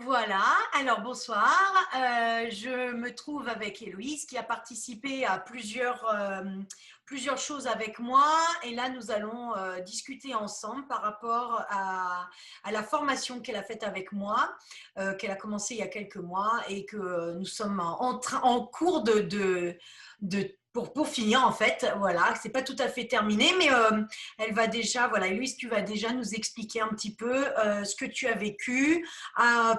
Voilà, alors bonsoir. Je me trouve avec Héloïse qui a participé à plusieurs choses avec moi et là nous allons discuter ensemble par rapport à la formation qu'elle a faite avec moi, qu'elle a commencé il y a quelques mois et que nous sommes en cours pour finir en fait. Voilà, c'est pas tout à fait terminé, mais elle va déjà, voilà, Héloïse, tu vas déjà nous expliquer un petit peu ce que tu as vécu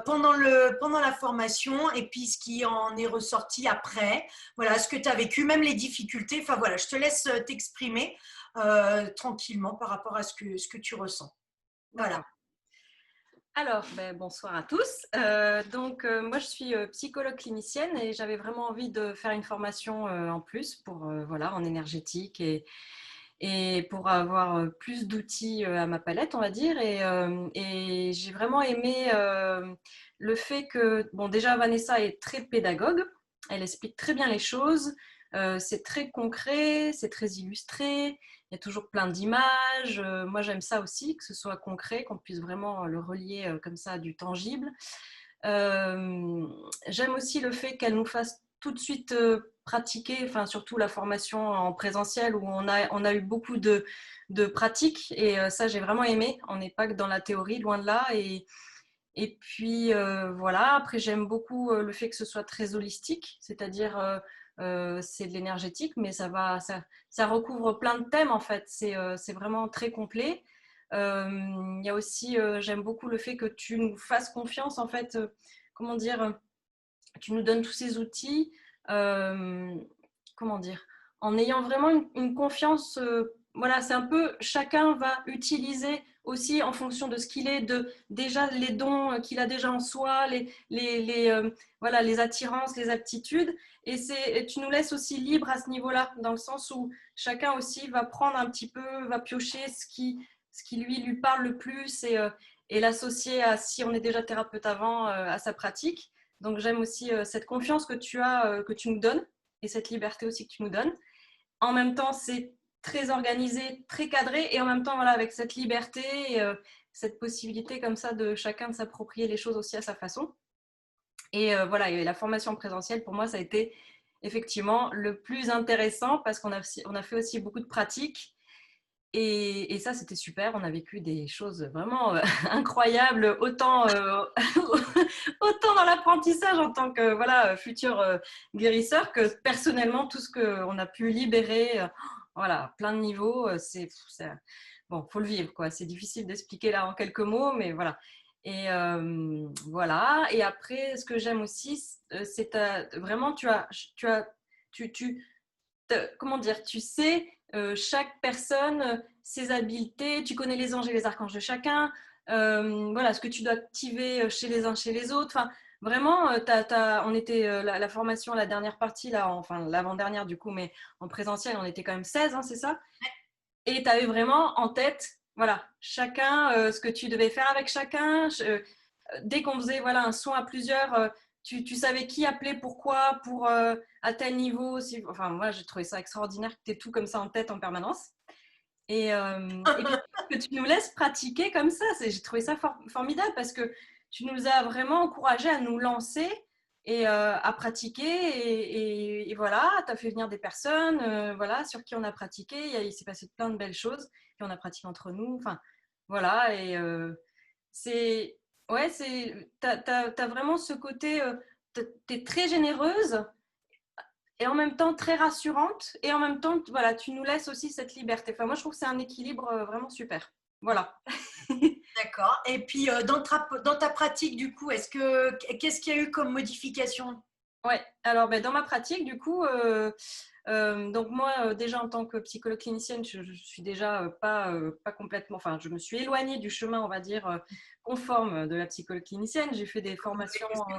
pendant la formation et puis ce qui en est ressorti après. Voilà, ce que tu as vécu, même les difficultés. Enfin voilà, je te laisse t'exprimer tranquillement par rapport à ce que tu ressens. Voilà. D'accord. Alors, bonsoir à tous. Moi, je suis psychologue clinicienne et j'avais vraiment envie de faire une formation en plus pour, voilà, en énergétique et pour avoir plus d'outils à ma palette, on va dire. Et j'ai vraiment aimé le fait que, bon, déjà, Vanessa est très pédagogue. Elle explique très bien les choses. C'est très concret, c'est très illustré. Il y a toujours plein d'images. Moi, j'aime ça aussi, que ce soit concret, qu'on puisse vraiment le relier comme ça à du tangible. J'aime aussi le fait qu'elle nous fasse tout de suite pratiquer, enfin, surtout la formation en présentiel où on a eu beaucoup de pratiques et ça, j'ai vraiment aimé. On n'est pas que dans la théorie, loin de là. Et puis voilà, après j'aime beaucoup le fait que ce soit très holistique, c'est-à-dire c'est de l'énergétique, mais ça recouvre plein de thèmes en fait, c'est vraiment très complet. Il y a aussi, j'aime beaucoup le fait que tu nous fasses confiance en fait, comment dire, tu nous donnes tous ces outils, euh, comment dire, en ayant vraiment une confiance. Voilà, c'est un peu chacun va utiliser aussi en fonction de ce qu'il est, de déjà les dons qu'il a déjà en soi, voilà, les attirances, les aptitudes. Et tu nous laisses aussi libre à ce niveau-là, dans le sens où chacun aussi va prendre un petit peu, va piocher ce qui lui parle le plus et l'associer à, si on est déjà thérapeute avant, à sa pratique. Donc j'aime aussi cette confiance que tu as, que tu nous donnes et cette liberté aussi que tu nous donnes. En même temps, c'est très organisé, très cadré et en même temps, voilà, avec cette liberté et cette possibilité comme ça de chacun de s'approprier les choses aussi à sa façon. Et voilà, et la formation présentielle, pour moi, ça a été effectivement le plus intéressant parce qu'on a fait aussi beaucoup de pratiques et ça, c'était super. On a vécu des choses vraiment incroyables, autant dans l'apprentissage en tant que voilà, futur guérisseur que personnellement, tout ce qu'on a pu libérer, voilà, plein de niveaux. Bon, faut le vivre, quoi. C'est difficile d'expliquer là en quelques mots, mais voilà. Et voilà. Et après, ce que j'aime aussi, c'est vraiment, tu, comment dire, tu sais, chaque personne, ses habiletés, tu connais les anges et les archanges de chacun, voilà, ce que tu dois activer chez les uns, chez les autres. Enfin, vraiment, on était, la formation, la dernière partie, là, enfin l'avant-dernière du coup, mais en présentiel, on était quand même 16, hein, c'est ça? Et tu avais vraiment en tête, voilà, chacun, ce que tu devais faire avec chacun. Dès qu'on faisait voilà, un soin à plusieurs, tu savais qui appeler, pourquoi, pour à tel niveau. Enfin, moi, j'ai trouvé ça extraordinaire que tu aies tout comme ça en tête en permanence. Et puis, que tu nous laisses pratiquer comme ça, j'ai trouvé ça formidable parce que tu nous as vraiment encouragés à nous lancer et à pratiquer. Et voilà, tu as fait venir des personnes voilà, sur qui on a pratiqué. Il s'est passé plein de belles choses. Puis on a pratiqué entre nous. Enfin, voilà. Et c'est. Ouais, t'as vraiment ce côté. T'es très généreuse et en même temps très rassurante et en même temps voilà tu nous laisses aussi cette liberté. Enfin moi je trouve que c'est un équilibre vraiment super. Voilà. D'accord. Et puis dans ta pratique, du coup, qu'est-ce qu'il y a eu comme modification? Ouais, alors dans ma pratique du coup donc moi déjà en tant que psychologue clinicienne je suis déjà pas complètement, enfin je me suis éloignée du chemin on va dire conforme de la psychologue clinicienne. J'ai fait des Comme formations les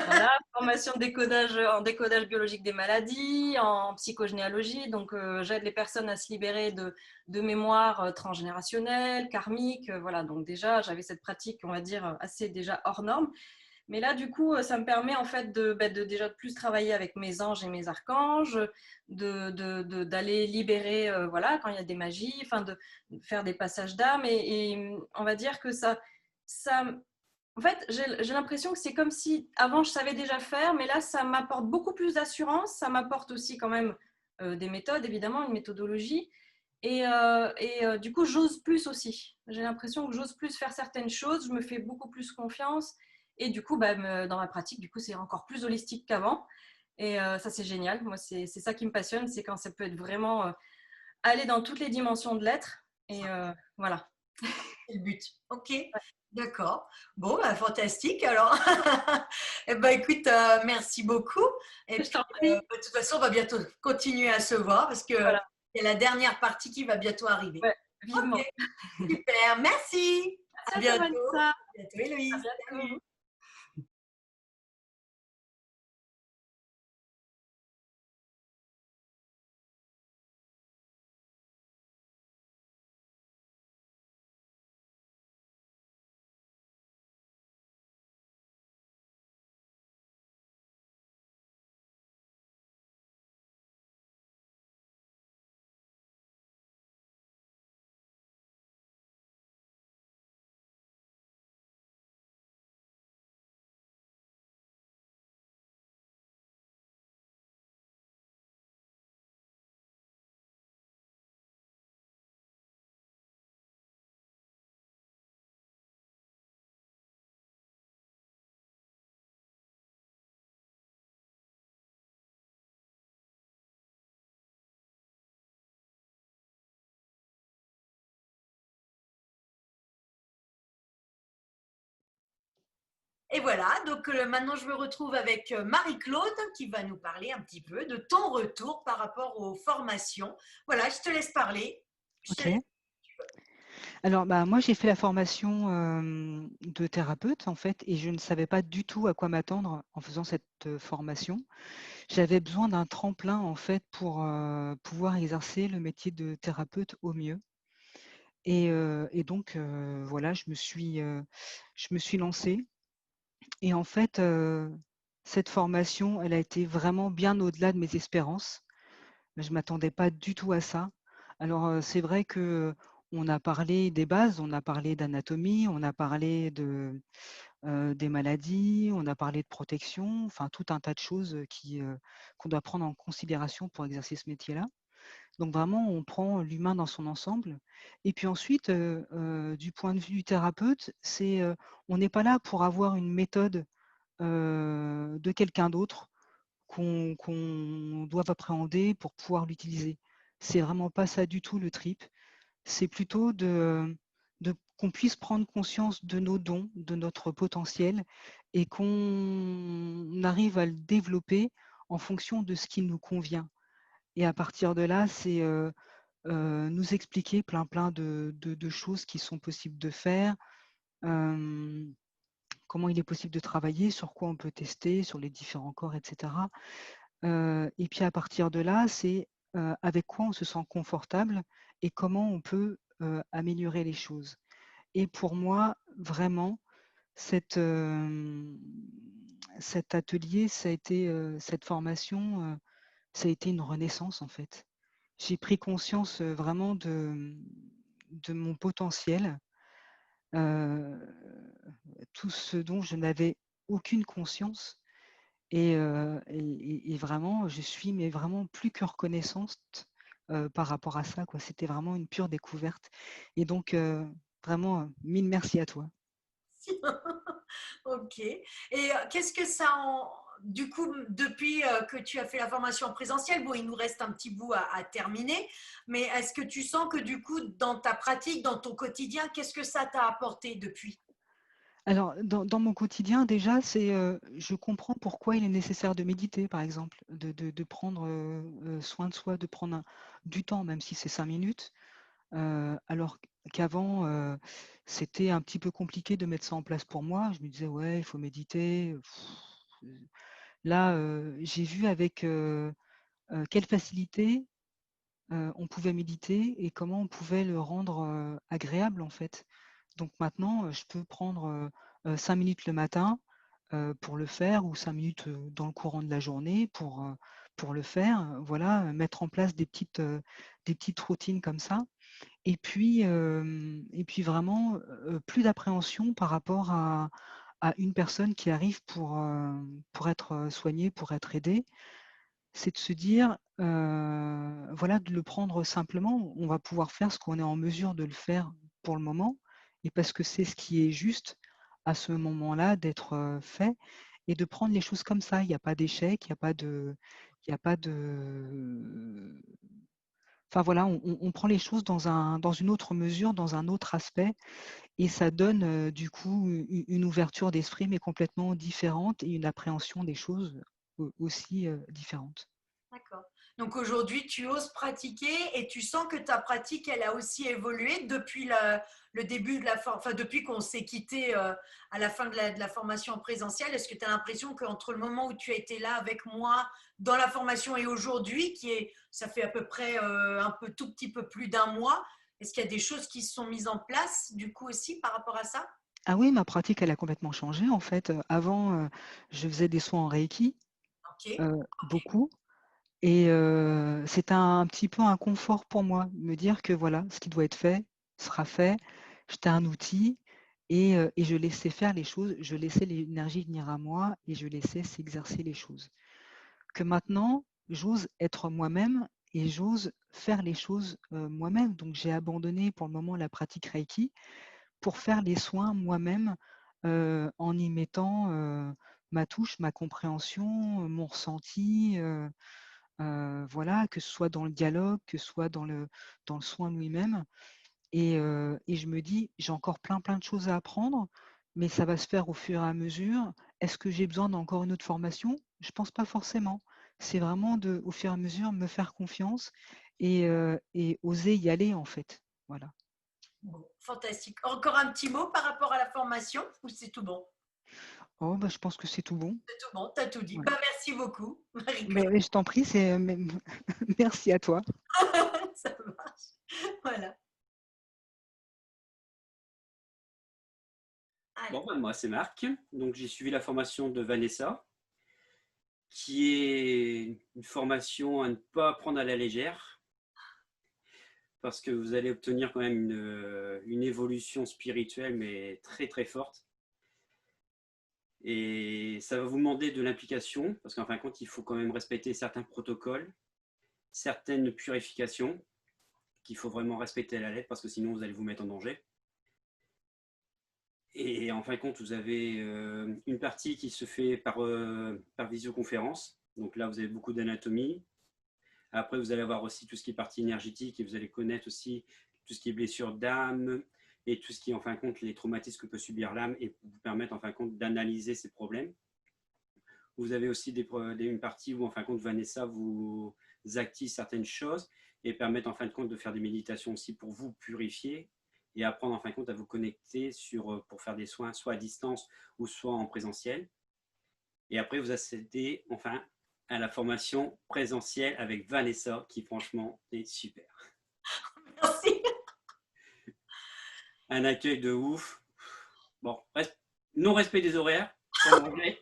voilà, formation de décodage, en décodage biologique des maladies, en psychogénéalogie. Donc, j'aide les personnes à se libérer de mémoires transgénérationnelles, karmiques. Voilà, donc déjà, j'avais cette pratique, on va dire, assez déjà hors norme. Mais là, du coup, ça me permet en fait de déjà de plus travailler avec mes anges et mes archanges, d'aller libérer, voilà, quand il y a des magies, enfin, de faire des passages d'âme. Et on va dire que ça En fait, j'ai l'impression que c'est comme si avant je savais déjà faire, mais là ça m'apporte beaucoup plus d'assurance. Ça m'apporte aussi quand même des méthodes, évidemment, une méthodologie. Du coup, j'ose plus aussi. J'ai l'impression que j'ose plus faire certaines choses, je me fais beaucoup plus confiance. Et du coup, bah, dans ma pratique, du coup, c'est encore plus holistique qu'avant. Et ça, c'est génial. Moi, c'est ça qui me passionne, c'est quand ça peut être vraiment aller dans toutes les dimensions de l'être. Et voilà. C'est le but. Ok, d'accord. Bon, bah, fantastique. Alors, eh ben, écoute, merci beaucoup. Et Je puis, t'en prie. de toute façon, on va bientôt continuer à se voir parce que Voilà. il y a la dernière partie qui va bientôt arriver. Ouais, Ok, vivement. super. Merci. Merci À à toi, bientôt. Vanessa. À bientôt, À Héloïse. bientôt. Salut. Et voilà, donc maintenant je me retrouve avec Marie-Claude qui va nous parler un petit peu de ton retour par rapport aux formations. Voilà, je te laisse parler. Je te OK. laisse. Alors, bah, moi, j'ai fait la formation, de thérapeute, en fait, et je ne savais pas du tout à quoi m'attendre en faisant cette, formation. J'avais besoin d'un tremplin, en fait, pour, pouvoir exercer le métier de thérapeute au mieux et donc voilà, je me suis lancée et en fait, cette formation, elle a été vraiment bien au-delà de mes espérances. Je m'attendais pas du tout à ça. Alors, c'est vrai que on a parlé des bases, on a parlé d'anatomie, on a parlé des maladies, on a parlé de protection, enfin tout un tas de choses, qu'on doit prendre en considération pour exercer ce métier-là. Donc vraiment, on prend l'humain dans son ensemble et puis ensuite, du point de vue du thérapeute, on n'est pas là pour avoir une méthode, de quelqu'un d'autre qu'on doive appréhender pour pouvoir l'utiliser. C'est vraiment pas ça du tout le trip. C'est plutôt de qu'on puisse prendre conscience de nos dons, de notre potentiel et qu'on arrive à le développer en fonction de ce qui nous convient. Et à partir de là, c'est, nous expliquer plein de choses qui sont possibles de faire, hem, comment il est possible de travailler, sur quoi on peut tester, sur les différents corps et cetera. Et puis à partir de là, c'est, avec quoi on se sent confortable et comment on peut, améliorer les choses. Et pour moi, vraiment, cette, cet atelier, ça a été, cette formation, ça a été une renaissance en fait. J'ai pris conscience, vraiment de mon potentiel, heu, tout ce dont je n'avais aucune conscience. Et vraiment, je suis mais vraiment plus que reconnaissante, par rapport à ça, quoi. C'était vraiment une pure découverte et donc vraiment, 1000 merci à toi. Ok. Et qu'est-ce que ça en. Du coup, depuis que tu as fait la formation en présentiel, bon, il nous reste un petit bout à terminer, mais est-ce que tu sens que du coup, dans ta pratique, dans ton quotidien, qu'est-ce que ça t'a apporté depuis? Alors dans mon quotidien déjà, c'est, je comprends pourquoi il est nécessaire de méditer, par exemple, de prendre, soin de soi, de prendre du temps, même si c'est 5 minutes, alors qu'avant, c'était un petit peu compliqué de mettre ça en place pour moi. Je me disais: «Ouais, il faut méditer». Là, j'ai vu avec, quelle facilité, on pouvait méditer et comment on pouvait le rendre, agréable, en fait. Donc maintenant, je peux prendre, 5 minutes le matin, pour le faire ou 5 minutes, dans le courant de la journée pour le faire. Voilà, mettre en place des petites routines comme ça et puis vraiment, plus d'appréhension par rapport à une personne qui arrive pour être soignée, pour être aidée, c'est de se dire, voilà, de le prendre simplement. On va pouvoir faire ce qu'on est en mesure de le faire pour le moment, et parce que c'est ce qui est juste à ce moment-là d'être fait, et de prendre les choses comme ça. Il n'y a pas d'échec, il y a pas de. Enfin voilà, on prend les choses dans une autre mesure, dans un autre aspect, et ça donne du coup une ouverture d'esprit, mais complètement différente, et une appréhension des choses aussi différente. D'accord. Donc aujourd'hui, tu oses pratiquer et tu sens que ta pratique, elle a aussi évolué depuis le début de la formation, enfin depuis qu'on s'est quitté à la fin de la formation en présentiel. Est-ce que tu as l'impression qu'entre le moment où tu as été là avec moi dans la formation et aujourd'hui, ça fait à peu près tout petit peu plus d'un mois, est-ce qu'il y a des choses qui se sont mises en place du coup aussi par rapport à ça? Ah oui, ma pratique, elle a complètement changé en fait. Avant, je faisais des soins en Reiki, Ok. beaucoup, et c'est un petit peu un confort pour moi, me dire que voilà, ce qui doit être fait sera fait. J'étais un outil, et je laissais faire les choses, je laissais l'énergie venir à moi, et je laissais s'exercer les choses. Que maintenant, j'ose être moi-même et j'ose faire les choses moi-même. Donc j'ai abandonné pour le moment la pratique Reiki pour faire les soins moi-même, en y mettant ma touche, ma compréhension, mon ressenti, voilà, que ce soit dans le dialogue, que ce soit dans le soin lui-même. Et je me dis, j'ai encore plein de choses à apprendre, mais ça va se faire au fur et à mesure. Est-ce que j'ai besoin d'encore une autre formation? Je pense pas forcément. C'est vraiment au fur et à mesure, me faire confiance, et oser y aller en fait. Voilà. Bon, fantastique. Encore un petit mot par rapport à la formation ou c'est tout bon? Oh, bah, je pense que c'est tout bon. C'est tout bon, tu as tout dit. Ouais. Bah, merci beaucoup, Marie-Claude. Mais je t'en prie, merci à toi. Ça marche. Voilà. Bon, Allez. ben, moi, c'est Marc. Donc, j'ai suivi la formation de Vanessa, qui est une formation à ne pas prendre à la légère, parce que vous allez obtenir quand même une évolution spirituelle, mais très très forte. Et ça va vous demander de l'implication, parce qu'en fin de compte, il faut quand même respecter certains protocoles, certaines purifications, qu'il faut vraiment respecter à la lettre, parce que sinon vous allez vous mettre en danger. Et en fin de compte, vous avez une partie qui se fait par visioconférence. Donc là, vous avez beaucoup d'anatomie. Après, vous allez avoir aussi tout ce qui est partie énergétique, et vous allez connaître aussi tout ce qui est blessure d'âme et tout ce qui est en fin de compte les traumatismes que peut subir l'âme, et vous permettre en fin de compte d'analyser ces problèmes. Vous avez aussi une partie où en fin de compte Vanessa vous active certaines choses et permettre en fin de compte de faire des méditations aussi pour vous purifier et apprendre en fin de compte à vous connecter pour faire des soins soit à distance ou soit en présentiel. Et après, vous accédez enfin à la formation présentielle avec Vanessa qui franchement est super. Merci. Un accueil de ouf. Bon, non-respect des horaires,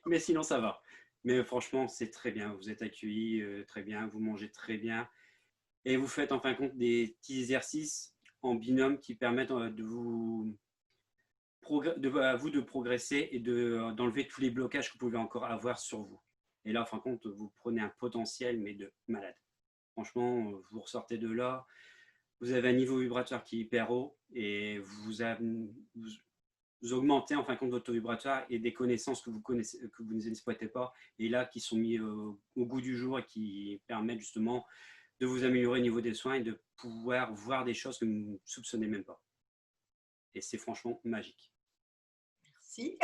mais sinon ça va. Mais franchement, c'est très bien. Vous êtes accueillis très bien, vous mangez très bien. Et vous faites en fin de compte des petits exercices en binôme qui permettent à vous de progresser et d'enlever tous les blocages que vous pouvez encore avoir sur vous. Et là, en fin de compte, vous prenez un potentiel, mais de malade. Franchement, vous ressortez de là, vous avez un niveau vibratoire qui est hyper haut et vous augmentez en fin de compte votre vibratoire et des connaissances que vous n'exploitez pas, et là qui sont mis au goût du jour et qui permettent justement de vous améliorer au niveau des soins et de pouvoir voir des choses que vous ne soupçonnez même pas. Et c'est franchement magique. Merci.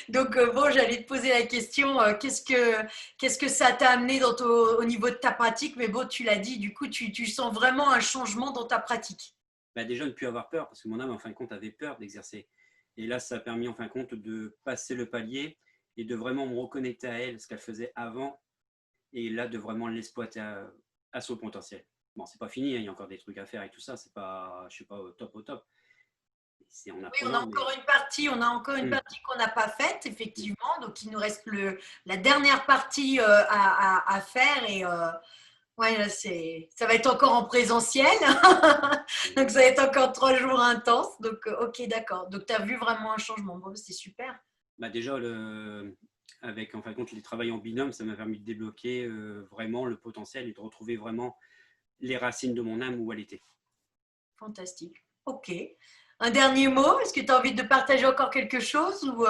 Donc, bon, j'allais te poser la question, qu'est-ce que ça t'a amené au niveau de ta pratique? Mais bon, tu l'as dit, du coup, tu sens vraiment un changement dans ta pratique. Bah déjà, ne plus avoir peur, parce que mon âme, en fin de compte, avait peur d'exercer. Et là, ça a permis, en fin de compte, de passer le palier et de vraiment me reconnecter à elle, ce qu'elle faisait avant, et là, de vraiment l'exploiter à son potentiel. Bon, c'est pas fini, hein, il y a encore des trucs à faire et tout ça, c'est pas, je sais pas, au top. C'est en Oui, on a apprenant, encore mais... une partie, qu'on n'a pas faite, effectivement. Donc, il nous reste la dernière partie à faire. Et ouais, là, ça va être encore en présentiel. Donc, ça va être encore 3 jours intenses. Donc, ok, d'accord. Donc, tu as vu vraiment un changement. Bon, c'est super. Bah déjà, avec en fin de compte les travails en binôme, ça m'a permis de débloquer vraiment le potentiel et de retrouver vraiment les racines de mon âme où elle était. Fantastique. Ok. Un dernier mot? Est-ce que tu as envie de partager encore quelque chose ou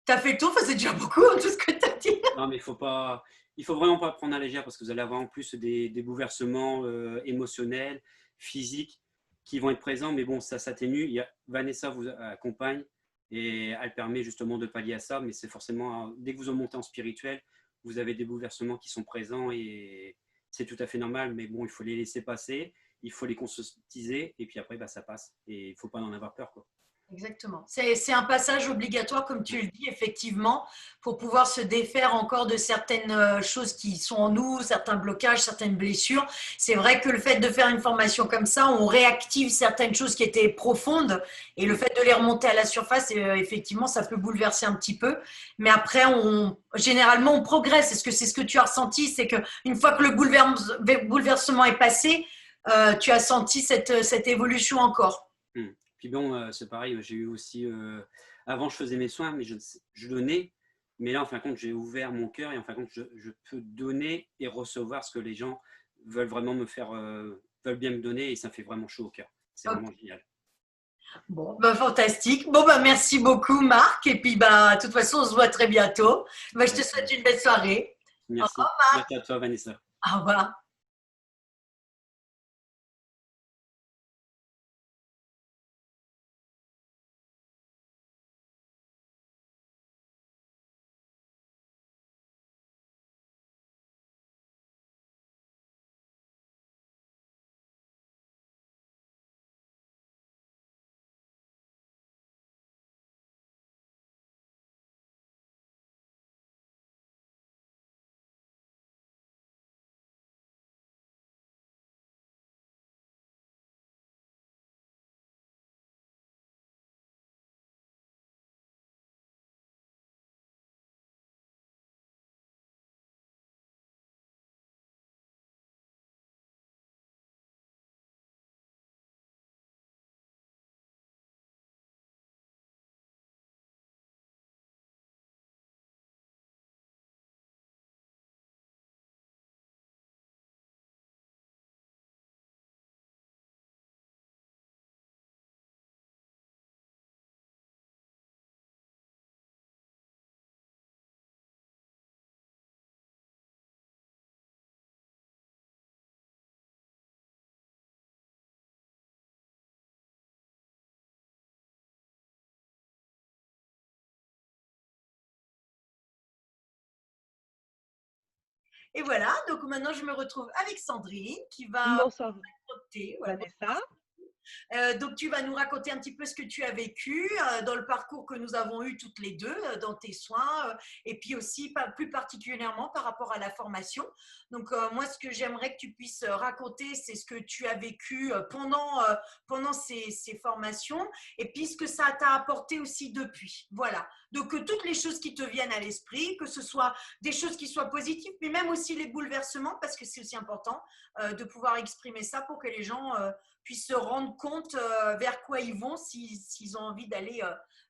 tu as fait le tour? Enfin, c'est déjà beaucoup hein, tout ce que tu as dit. Non, mais il faut vraiment pas prendre à la légère parce que vous allez avoir en plus des bouleversements émotionnels, physiques qui vont être présents, mais bon, ça s'atténue. Vanessa vous accompagne et elle permet justement de pallier à ça, mais c'est forcément, dès que vous en montez en spirituel, vous avez des bouleversements qui sont présents et c'est tout à fait normal, mais bon, il faut les laisser passer, il faut les conscientiser et puis après, bah, ça passe et il ne faut pas en avoir peur, quoi. Exactement. C'est un passage obligatoire, comme tu le dis, effectivement, pour pouvoir se défaire encore de certaines choses qui sont en nous, certains blocages, certaines blessures. C'est vrai que le fait de faire une formation comme ça, on réactive certaines choses qui étaient profondes et le fait de les remonter à la surface, effectivement, ça peut bouleverser un petit peu. Mais après, généralement, on progresse. Est-ce que c'est ce que tu as ressenti? C'est qu'une fois que le bouleversement est passé, tu as senti cette évolution encore. Puis bon, c'est pareil, j'ai eu aussi. Avant, je faisais mes soins, mais je donnais. Mais là, en fin de compte, j'ai ouvert mon cœur et en fin de compte, je peux donner et recevoir ce que les gens veulent vraiment me faire, veulent bien me donner et ça me fait vraiment chaud au cœur. C'est Ok. vraiment génial. Bon, bah, fantastique. Bon, bah, merci beaucoup, Marc. Et puis, bah, de toute façon, on se voit très bientôt. Bah, je te souhaite une belle soirée. Au Merci. Merci à toi, Vanessa. revoir. Et voilà, donc maintenant, je me retrouve avec Sandrine qui va Bonsoir raconter. Voilà. Vanessa. Donc, tu vas nous raconter un petit peu ce que tu as vécu dans le parcours que nous avons eu toutes les deux, dans tes soins, et puis aussi plus particulièrement par rapport à la formation. Donc, moi, ce que j'aimerais que tu puisses raconter, c'est ce que tu as vécu pendant ces formations, et puis ce que ça t'a apporté aussi depuis. Voilà. Donc, toutes les choses qui te viennent à l'esprit, que ce soit des choses qui soient positives, mais même aussi les bouleversements, parce que c'est aussi important de pouvoir exprimer ça pour que les gens puissent se rendre compte vers quoi ils vont s'ils ont envie d'aller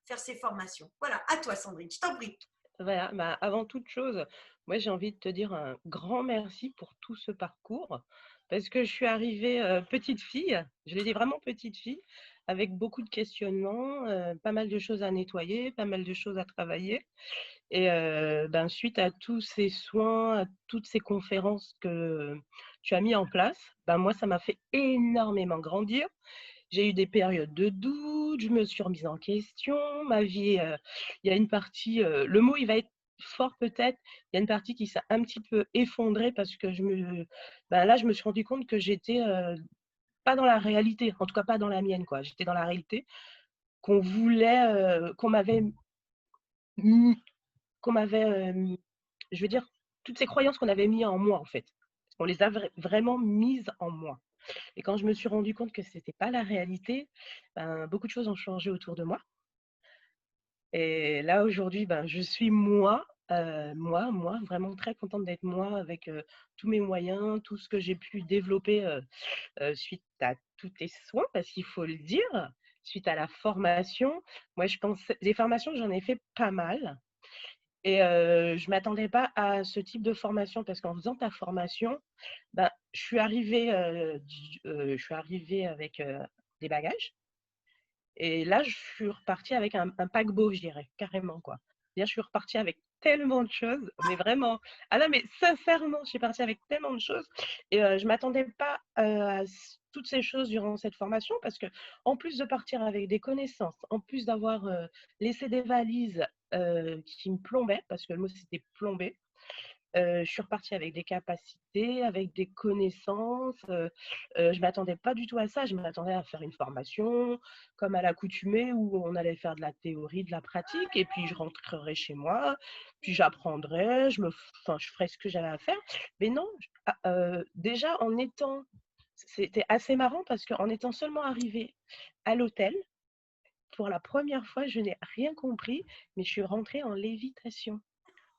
faire ces formations. Voilà, à toi Sandrine, je t'en prie. Voilà, bah, avant toute chose, moi j'ai envie de te dire un grand merci pour tout ce parcours parce que je suis arrivée petite fille, je l'ai dit vraiment petite fille, avec beaucoup de questionnements, pas mal de choses à nettoyer, pas mal de choses à travailler. Et ben, suite à tous ces soins, à toutes ces conférences que tu as mis en place, ben, moi ça m'a fait énormément grandir. J'ai eu des périodes de doute, je me suis remise en question, ma vie, il y a une partie, le mot il va être fort peut-être, il y a une partie qui s'est un petit peu effondrée parce que là je me suis rendu compte que j'étais pas dans la réalité, en tout cas pas dans la mienne quoi. J'étais dans la réalité qu'on voulait, mis qu'on m'avait, je veux dire, toutes ces croyances qu'on avait mis en moi en fait. On les a vraiment mises en moi. Et quand je me suis rendu compte que c'était pas la réalité, ben, beaucoup de choses ont changé autour de moi. Et là aujourd'hui, ben, je suis moi, moi, vraiment très contente d'être moi avec tous mes moyens, tout ce que j'ai pu développer suite à tous tes soins, parce qu'il faut le dire, suite à la formation. Moi, je pensais, des formations, j'en ai fait pas mal. Et je m'attendais pas à ce type de formation parce qu'en faisant ta formation, ben, je suis arrivée avec des bagages. Et là, je suis repartie avec un paquebot, je dirais, carrément, quoi. C'est-à-dire, je suis repartie avec tellement de choses, mais vraiment. Ah non, mais sincèrement, je suis partie avec tellement de choses. Et je ne m'attendais pas à toutes ces choses durant cette formation parce que, en plus de partir avec des connaissances, en plus d'avoir laissé des valises qui me plombaient, parce que le mot c'était plomber, je suis repartie avec des capacités, avec des connaissances. Je ne m'attendais pas du tout à ça. Je m'attendais à faire une formation comme à l'accoutumée où on allait faire de la théorie, de la pratique, et puis je rentrerai chez moi, puis j'apprendrai, je ferai ce que j'avais à faire. Mais non, déjà c'était assez marrant parce qu'en étant seulement arrivée à l'hôtel, pour la première fois, je n'ai rien compris, mais je suis rentrée en lévitation.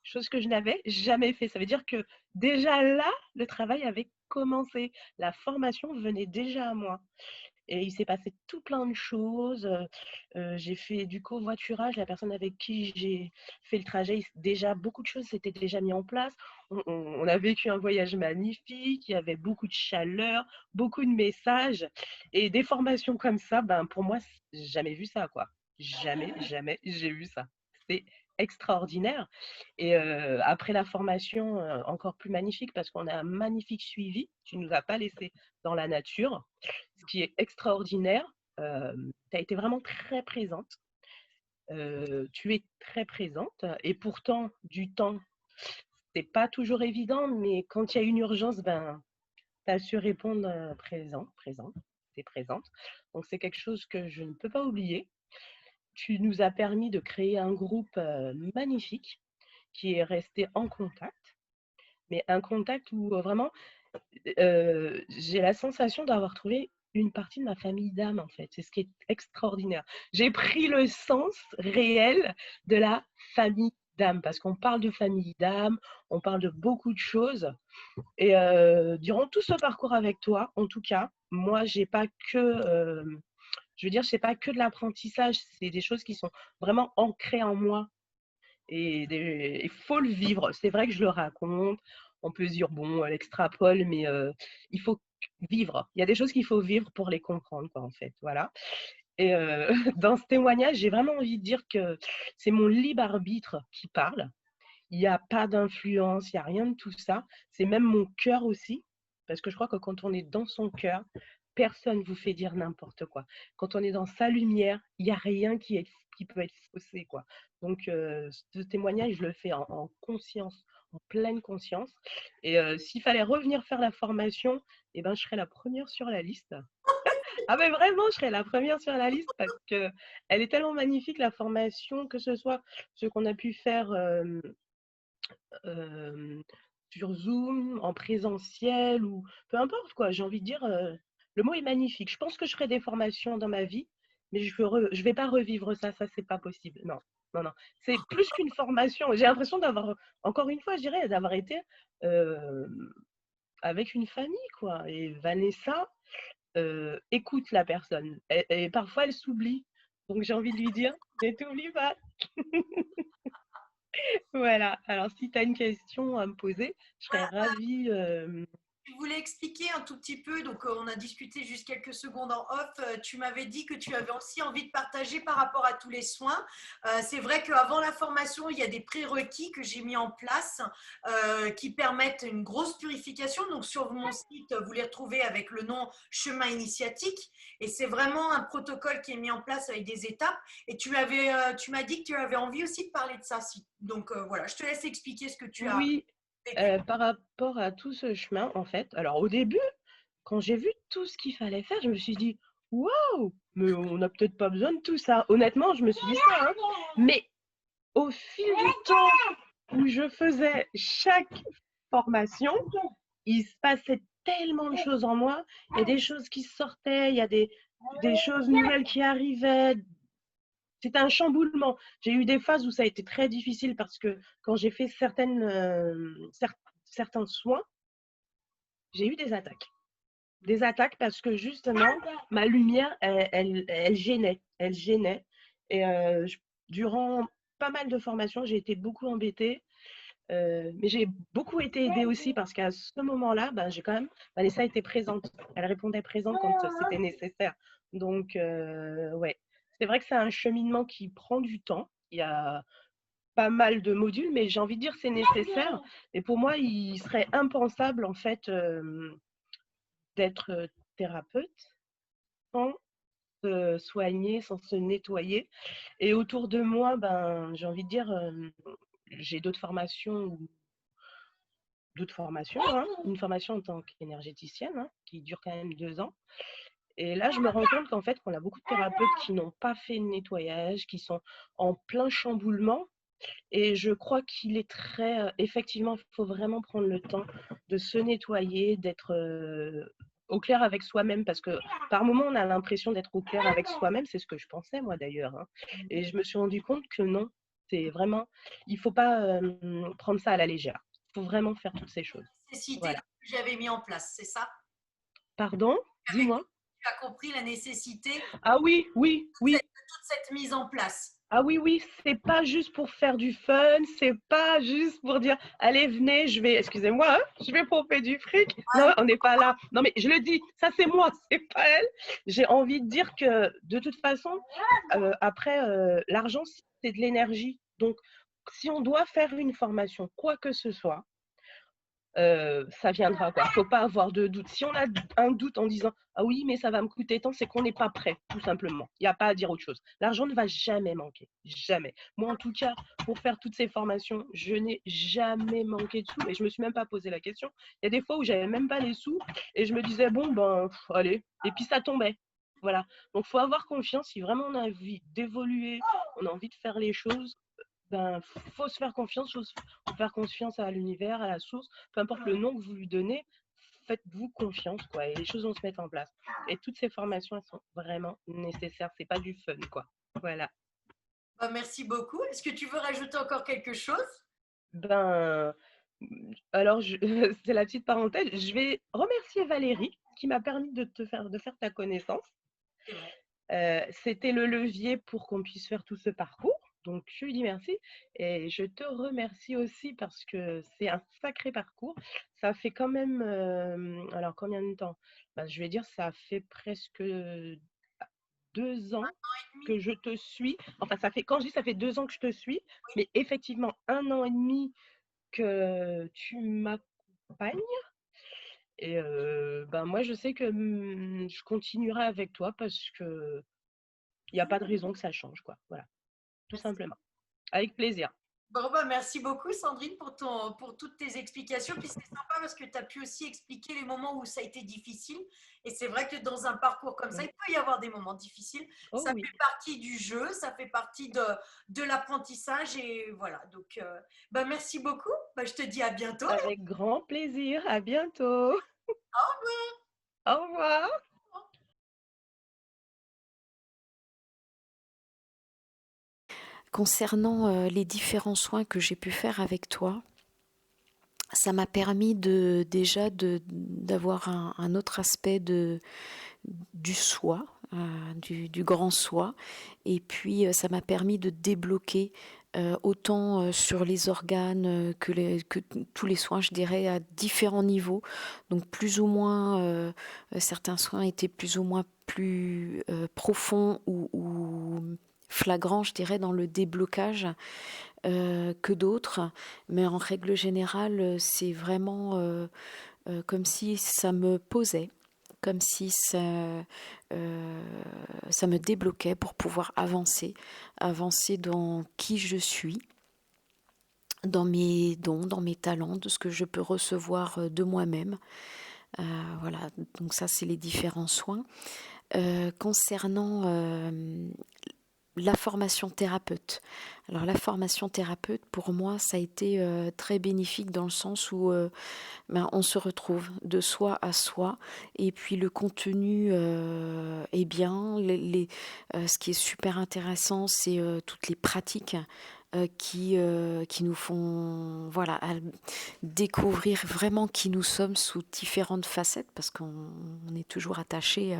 Chose que je n'avais jamais fait. Ça veut dire que déjà là, le travail avait commencé. La formation venait déjà à moi. Et il s'est passé tout plein de choses. J'ai fait du covoiturage. La personne avec qui j'ai fait le trajet, déjà beaucoup de choses s'étaient déjà mis en place. On a vécu un voyage magnifique. Il y avait beaucoup de chaleur, beaucoup de messages. Et des formations comme ça, ben, pour moi, j'ai jamais vu ça, quoi. Jamais, jamais j'ai vu ça. C'est extraordinaire. Et après la formation, encore plus magnifique parce qu'on a un magnifique suivi. Tu ne nous as pas laissé dans la nature, ce qui est extraordinaire. Tu as été vraiment très présente. Tu es très présente et pourtant, du temps, c'est pas toujours évident, mais quand il y a une urgence, ben, tu as su répondre présente, tu es présente. Donc, c'est quelque chose que je ne peux pas oublier. Tu nous as permis de créer un groupe magnifique qui est resté en contact, mais un contact où vraiment j'ai la sensation d'avoir trouvé une partie de ma famille d'âme, en fait. C'est ce qui est extraordinaire. J'ai pris le sens réel de la famille d'âme, parce qu'on parle de famille d'âme, on parle de beaucoup de choses. Et durant tout ce parcours avec toi, en tout cas, moi, j'ai pas que, je veux dire, c'est pas que de l'apprentissage, c'est des choses qui sont vraiment ancrées en moi. Et il faut le vivre. C'est vrai que je le raconte. On peut se dire, bon, elle extrapole, mais il faut vivre. Il y a des choses qu'il faut vivre pour les comprendre, quoi, en fait. Voilà. Et dans ce témoignage, j'ai vraiment envie de dire que c'est mon libre arbitre qui parle. Il n'y a pas d'influence, il n'y a rien de tout ça. C'est même mon cœur aussi. Parce que je crois que quand on est dans son cœur, personne ne vous fait dire n'importe quoi. Quand on est dans sa lumière, il n'y a rien qui peut être faussé, quoi. Donc, ce témoignage, je le fais en conscience, en pleine conscience. Et s'il fallait revenir faire la formation, eh ben, je serais la première sur la liste. Ah mais vraiment, je serais la première sur la liste parce qu'elle est tellement magnifique, la formation, que ce soit ce qu'on a pu faire sur Zoom, en présentiel ou peu importe, quoi. J'ai envie de dire, le mot est magnifique. Je pense que je ferai des formations dans ma vie, mais je vais pas revivre ça, c'est pas possible. Non, non, non. C'est plus qu'une formation. J'ai l'impression d'avoir, encore une fois, je dirais, d'avoir été avec une famille, quoi. Et Vanessa écoute la personne. Et parfois, elle s'oublie. Donc, j'ai envie de lui dire, ne t'oublie pas. Voilà, alors si tu as une question à me poser, je serais ravie. Tu voulais expliquer un tout petit peu, donc on a discuté juste quelques secondes en off, tu m'avais dit que tu avais aussi envie de partager par rapport à tous les soins. C'est vrai qu'avant la formation, il y a des prérequis que j'ai mis en place qui permettent une grosse purification. Donc sur mon site, vous les retrouvez avec le nom Chemin initiatique et c'est vraiment un protocole qui est mis en place avec des étapes. Et tu m'as dit que tu avais envie aussi de parler de ça. Donc voilà, je te laisse expliquer ce que tu as Oui, vécu. par rapport à tout ce chemin, en fait, alors au début, quand j'ai vu tout ce qu'il fallait faire, je me suis dit, waouh, mais on n'a peut-être pas besoin de tout ça. Honnêtement, je me suis dit ça, hein. Mais au fil du temps où je faisais chaque formation, il se passait tellement de choses en moi. Il y a des choses qui sortaient, il y a des choses nouvelles qui arrivaient. C'était un chamboulement. J'ai eu des phases où ça a été très difficile parce que quand j'ai fait certains soins, j'ai eu des attaques. des attaques parce que justement, ma lumière, elle gênait. Elle gênait. Et durant pas mal de formations, j'ai été beaucoup embêtée. Mais j'ai beaucoup été aidée aussi parce qu'à ce moment-là, ben, j'ai quand même, Vanessa était présente. Elle répondait présente quand c'était nécessaire. Donc, ouais, c'est vrai que c'est un cheminement qui prend du temps. Il y a pas mal de modules, mais j'ai envie de dire c'est nécessaire. Et pour moi, il serait impensable en fait d'être thérapeute sans se soigner, sans se nettoyer. Et autour de moi, ben, j'ai envie de dire, j'ai d'autres formations, hein. Une formation en tant qu'énergéticienne, hein, qui dure quand même 2 ans. Et là, je me rends compte qu'en fait, qu'on a beaucoup de thérapeutes qui n'ont pas fait de nettoyage, qui sont en plein chamboulement. Et je crois qu'il est très, effectivement, il faut vraiment prendre le temps de se nettoyer, d'être au clair avec soi-même, parce que par moment, on a l'impression d'être au clair avec soi-même. C'est ce que je pensais, moi, d'ailleurs, hein. Et je me suis rendu compte que non, c'est vraiment, il ne faut pas prendre ça à la légère. Il faut vraiment faire toutes ces choses. Nécessité Voilà. que j'avais mis en place, c'est ça? Pardon? Dis-moi. Tu as compris la nécessité de Ah oui, oui, oui. toute cette mise en place. Ah oui, oui, c'est pas juste pour faire du fun, c'est pas juste pour dire, allez, venez, excusez-moi, hein, je vais pomper du fric. Non, on n'est pas là. Non, mais je le dis, ça c'est moi, c'est pas elle. J'ai envie de dire que de toute façon, après, l'argent, c'est de l'énergie. Donc, si on doit faire une formation, quoi que ce soit, ça viendra, quoi. Faut pas avoir de doute. Si on a un doute en disant ah oui, mais ça va me coûter tant, c'est qu'on n'est pas prêt, tout simplement. Il n'y a pas à dire autre chose. L'argent ne va jamais manquer, jamais. Moi, en tout cas, pour faire toutes ces formations, je n'ai jamais manqué de sous et je me suis même pas posé la question. Il y a des fois où j'avais même pas les sous et je me disais bon ben allez, et puis ça tombait. Voilà. Donc faut avoir confiance. Si vraiment on a envie d'évoluer, on a envie de faire les choses, ben, faut se faire confiance, faut faire confiance à l'univers, à la source, peu importe le nom que vous lui donnez, faites-vous confiance, quoi, et les choses vont se mettre en place. Et toutes ces formations, elles sont vraiment nécessaires, c'est pas du fun, quoi. Voilà. Bah, merci beaucoup. Est-ce que tu veux rajouter encore quelque chose? Ben, alors, c'est la petite parenthèse, je vais remercier Valérie qui m'a permis de faire ta connaissance. C'est vrai. C'était le levier pour qu'on puisse faire tout ce parcours. Donc, je lui dis merci et je te remercie aussi parce que c'est un sacré parcours. Ça fait quand même, alors combien de temps? Ben, je vais dire, ça fait presque 2 ans que je te suis. Enfin, quand je dis ça fait 2 ans que je te suis, mais effectivement, 1 an et demi que tu m'accompagnes. Et ben, moi, je sais que je continuerai avec toi parce que il n'y a pas de raison que ça change, quoi. Voilà, tout simplement. Avec plaisir. Bon, bah, merci beaucoup, Sandrine, pour toutes tes explications. Puis c'est sympa parce que tu as pu aussi expliquer les moments où ça a été difficile. Et c'est vrai que dans un parcours comme ça, il peut y avoir des moments difficiles. Oh Ça oui. fait partie du jeu, ça fait partie de l'apprentissage. Et voilà. Donc, bah, merci beaucoup. Bah, je te dis à bientôt. Avec grand plaisir. À bientôt. Au revoir. Concernant les différents soins que j'ai pu faire avec toi, ça m'a permis d'avoir un autre aspect du soi, du grand soi, et puis ça m'a permis de débloquer autant sur les organes que tous les soins, je dirais, à différents niveaux. Donc plus ou moins, certains soins étaient plus ou moins plus profonds ou flagrants, je dirais, dans le déblocage que d'autres. Mais en règle générale, c'est vraiment comme si ça me posait, comme si ça me débloquait pour pouvoir avancer dans qui je suis, dans mes dons, dans mes talents, de ce que je peux recevoir de moi-même. Voilà, donc ça c'est les différents soins. Concernant la formation thérapeute. Alors la formation thérapeute, pour moi, ça a été très bénéfique dans le sens où on se retrouve de soi à soi et puis le contenu est bien. Ce qui est super intéressant, c'est toutes les pratiques qui nous font découvrir vraiment qui nous sommes sous différentes facettes, parce qu'on est toujours attaché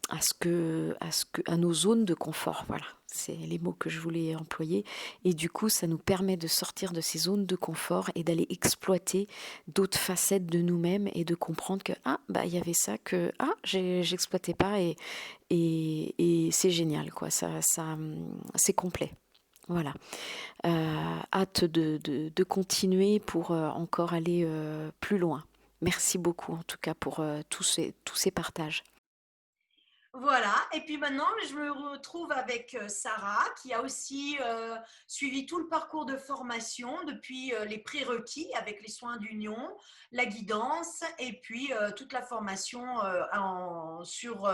à nos zones de confort. Voilà, c'est les mots que je voulais employer. Et du coup, ça nous permet de sortir de ces zones de confort et d'aller exploiter d'autres facettes de nous-mêmes et de comprendre que il y avait ça que j'exploitais pas et c'est génial, quoi. Ça c'est complet. Voilà. Hâte de continuer pour encore aller plus loin. Merci beaucoup en tout cas pour tous ces partages. Voilà, et puis maintenant, je me retrouve avec Sarah, qui a aussi suivi tout le parcours de formation depuis les prérequis avec les soins d'union, la guidance et puis toute la formation sur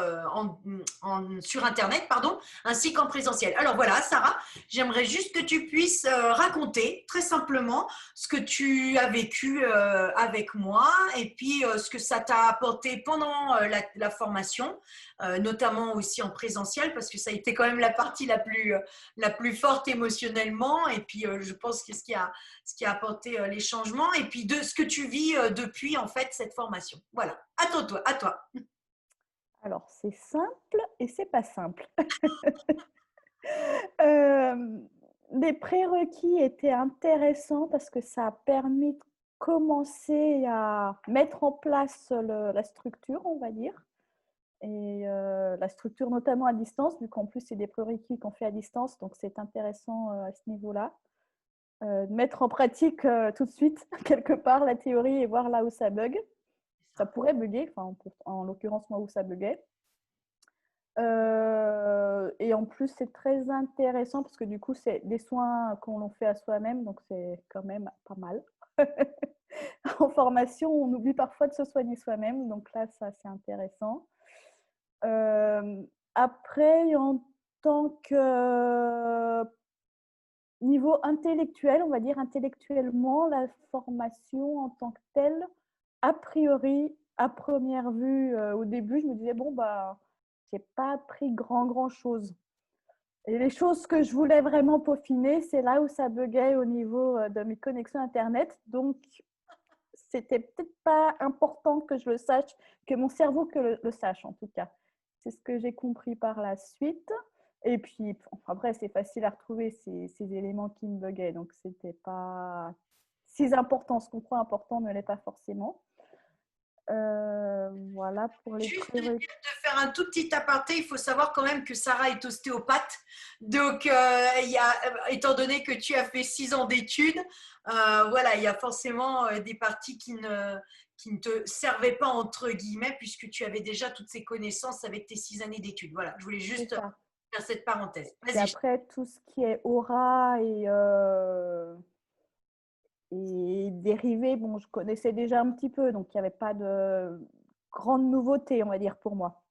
Internet, pardon, ainsi qu'en présentiel. Alors voilà, Sarah, j'aimerais juste que tu puisses raconter très simplement ce que tu as vécu avec moi et puis ce que ça t'a apporté pendant la formation. Notamment aussi en présentiel, parce que ça a été quand même la partie la plus forte émotionnellement, et puis je pense que ce qui a apporté les changements, et puis de ce que tu vis depuis en fait cette formation. Voilà, à toi. Alors, c'est simple et c'est pas simple. Les prérequis étaient intéressants parce que ça a permis de commencer à mettre en place la structure, on va dire. Et la structure notamment à distance, vu qu'en plus c'est des prérequis qu'on fait à distance, donc c'est intéressant à ce niveau-là. Mettre en pratique tout de suite quelque part la théorie et voir là où ça bug. Ça pourrait bugger, en l'occurrence moi où ça buguait. Et en plus c'est très intéressant parce que du coup c'est des soins qu'on fait à soi-même, donc c'est quand même pas mal. En formation on oublie parfois de se soigner soi-même, donc là ça c'est intéressant. Après, en tant que niveau intellectuel, on va dire intellectuellement, la formation en tant que telle, a priori, à première vue, au début, je me disais, j'ai pas appris grand chose. Et les choses que je voulais vraiment peaufiner, c'est là où ça buguait au niveau de mes connexions Internet. Donc, c'était peut-être pas important que je le sache, que mon cerveau le sache en tout cas. C'est ce que j'ai compris par la suite. Et puis, après, c'est facile à retrouver ces éléments qui me buguaient. Donc, c'était pas si important. Ce qu'on croit important ne l'est pas forcément. Voilà pour les prérequis. Juste de faire un tout petit aparté, il faut savoir quand même que Sarah est ostéopathe. Donc, étant donné que tu as fait 6 ans d'études, il y a forcément des parties qui ne te servaient pas entre guillemets, puisque tu avais déjà toutes ces connaissances avec tes 6 années d'études. Voilà, je voulais juste faire cette parenthèse. Et après, tout ce qui est aura et dérivés, je connaissais déjà un petit peu, donc il n'y avait pas de grande nouveauté, on va dire, pour moi.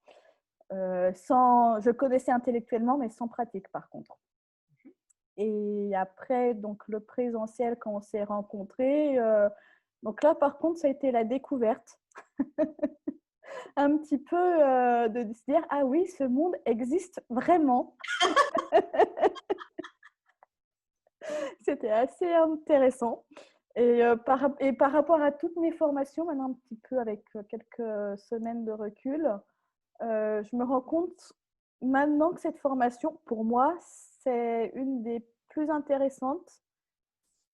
Je connaissais intellectuellement, mais sans pratique, par contre. Et après, donc le présentiel, quand on s'est rencontrés, donc là, par contre, ça a été la découverte. Un petit peu de se dire, ah oui, ce monde existe vraiment. C'était assez intéressant. Et par rapport à toutes mes formations, maintenant un petit peu avec quelques semaines de recul, je me rends compte maintenant que cette formation, pour moi, c'est une des plus intéressantes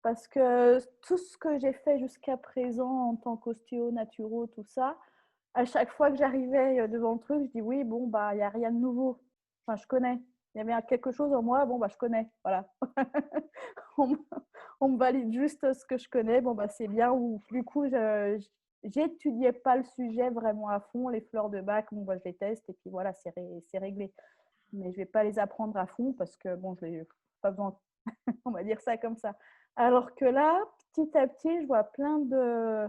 parce que tout ce que j'ai fait jusqu'à présent en tant qu'ostéo, naturo, tout ça, à chaque fois que j'arrivais devant le truc, je dis oui, il n'y a rien de nouveau. Enfin, je connais. Il y avait quelque chose en moi, je connais. Voilà. on me valide juste ce que je connais. C'est bien. Ou du coup, j'étudiais pas le sujet vraiment à fond. Les fleurs de bac, je les teste et puis voilà, c'est réglé. Mais je vais pas les apprendre à fond parce que je n'ai pas besoin. On va dire ça comme ça. Alors que là, petit à petit, je vois plein de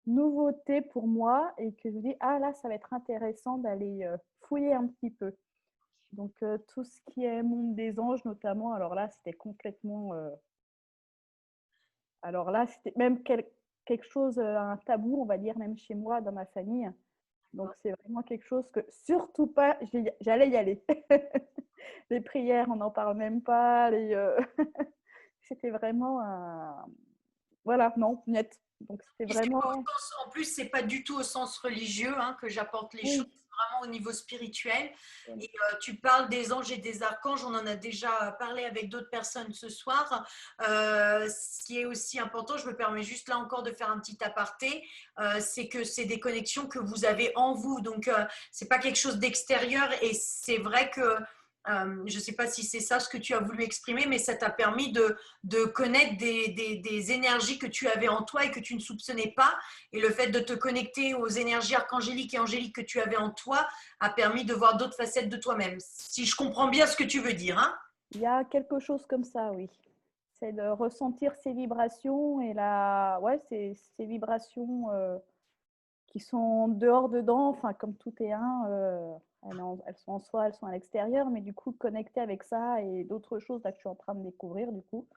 nouveautés pour moi et que je me dis, là, ça va être intéressant d'aller fouiller un petit peu. Donc, tout ce qui est monde des anges, notamment, alors là, c'était complètement... Alors là, c'était même quelque chose, un tabou, on va dire, même chez moi, dans ma famille. Donc, c'est vraiment quelque chose que, surtout pas, j'allais y aller. Les prières, on n'en parle même pas. C'était vraiment voilà, non, net. Donc, c'était Et c'est pas vraiment… en plus, c'est pas du tout au sens religieux que j'apporte les choses, Oui. c'est vraiment au niveau spirituel. Oui. Et tu parles des anges et des archanges, on en a déjà parlé avec d'autres personnes ce soir. Ce qui est aussi important, je me permets juste là encore de faire un petit aparté, c'est que c'est des connexions que vous avez en vous. Donc, c'est pas quelque chose d'extérieur. Et c'est vrai que je ne sais pas si c'est ça ce que tu as voulu exprimer, mais ça t'a permis de connaître des énergies que tu avais en toi et que tu ne soupçonnais pas. Et le fait de te connecter aux énergies archangéliques et angéliques que tu avais en toi a permis de voir d'autres facettes de toi-même. Si je comprends bien ce que tu veux dire. Il y a quelque chose comme ça, oui. C'est de ressentir ces vibrations et ouais, ces vibrations qui sont dehors, dedans, enfin, comme tout est un, elles sont en soi, elles sont à l'extérieur, mais du coup, connectées avec ça et d'autres choses là, que je suis en train de découvrir, du coup.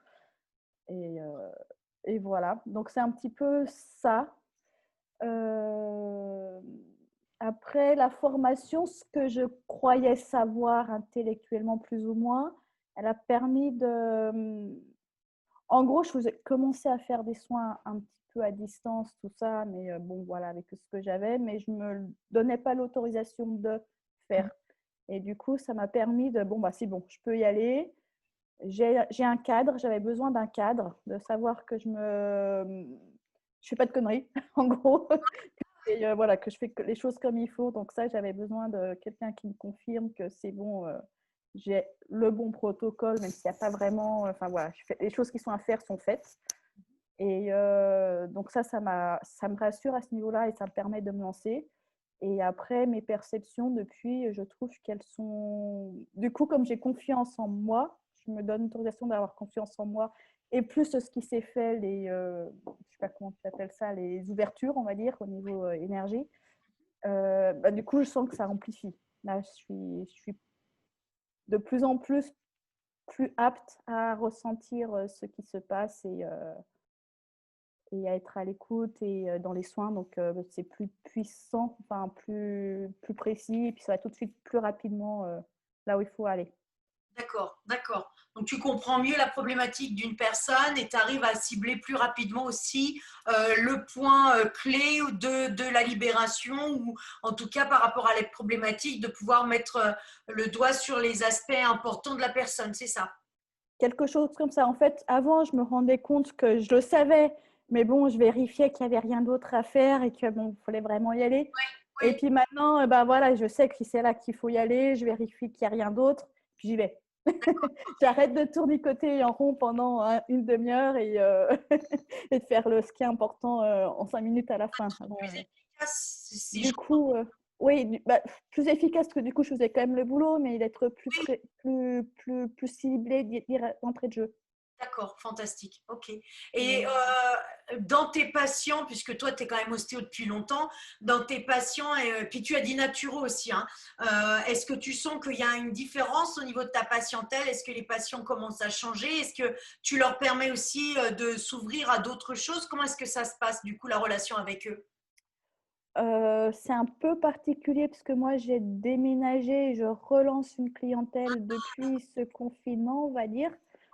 Et voilà. Donc, c'est un petit peu ça. Après la formation, ce que je croyais savoir intellectuellement plus ou moins, elle a permis de… En gros, je faisais commencer à faire des soins un petit peu à distance, tout ça, mais bon, voilà, avec ce que j'avais, mais je ne me donnais pas l'autorisation de faire. Et du coup, ça m'a permis de… Bon, bah c'est bon, je peux y aller. J'ai un cadre, j'avais besoin d'un cadre, de savoir que je fais pas de conneries, en gros. Et voilà, que je fais les choses comme il faut. Donc ça, j'avais besoin de quelqu'un qui me confirme que c'est bon, j'ai le bon protocole, même s'il n'y a pas vraiment… Enfin voilà, les choses qui sont à faire sont faites. Et donc ça me rassure à ce niveau-là et ça me permet de me lancer. Et après, mes perceptions, depuis, je trouve qu'elles sont… Du coup, comme j'ai confiance en moi, je me donne l'autorisation d'avoir confiance en moi. Et plus ce qui s'est fait, je ne sais pas comment tu appelles ça, les ouvertures, on va dire, au niveau énergie, bah, du coup, je sens que ça amplifie. Là, je suis de plus en plus apte à ressentir ce qui se passe et à être à l'écoute et dans les soins. Donc, c'est plus puissant, enfin, plus précis. Et puis, ça va tout de suite plus rapidement là où il faut aller. D'accord, d'accord. Donc tu comprends mieux la problématique d'une personne et tu arrives à cibler plus rapidement aussi le point clé de la libération ou en tout cas par rapport à la problématique de pouvoir mettre le doigt sur les aspects importants de la personne, c'est ça? Quelque chose comme ça. En fait, avant, je me rendais compte que je le savais, mais bon, je vérifiais qu'il n'y avait rien d'autre à faire et que bon, il fallait vraiment y aller. Oui, Et puis maintenant, ben voilà, je sais que si c'est là qu'il faut y aller, je vérifie qu'il n'y a rien d'autre, puis j'y vais. J'arrête de tournicoter en rond pendant une demi-heure et de faire ce qui est important en 5 minutes à la fin. plus efficace, si Du je coup, oui, bah, plus efficace parce que du coup, je faisais quand même le boulot, mais d'être oui, plus ciblé d'entrée de jeu. d'accord, fantastique, ok. Et dans tes patients, puisque toi tu es quand même ostéo depuis longtemps, dans tes patients, et puis tu as dit naturo aussi, est-ce que tu sens qu'il y a une différence au niveau de ta patientèle? Est-ce que les patients commencent à changer? Est-ce que tu leur permets aussi de s'ouvrir à d'autres choses? Comment est-ce que ça se passe du coup la relation avec eux? C'est un peu particulier parce que moi, j'ai déménagé et je relance une clientèle depuis ce confinement, on va dire.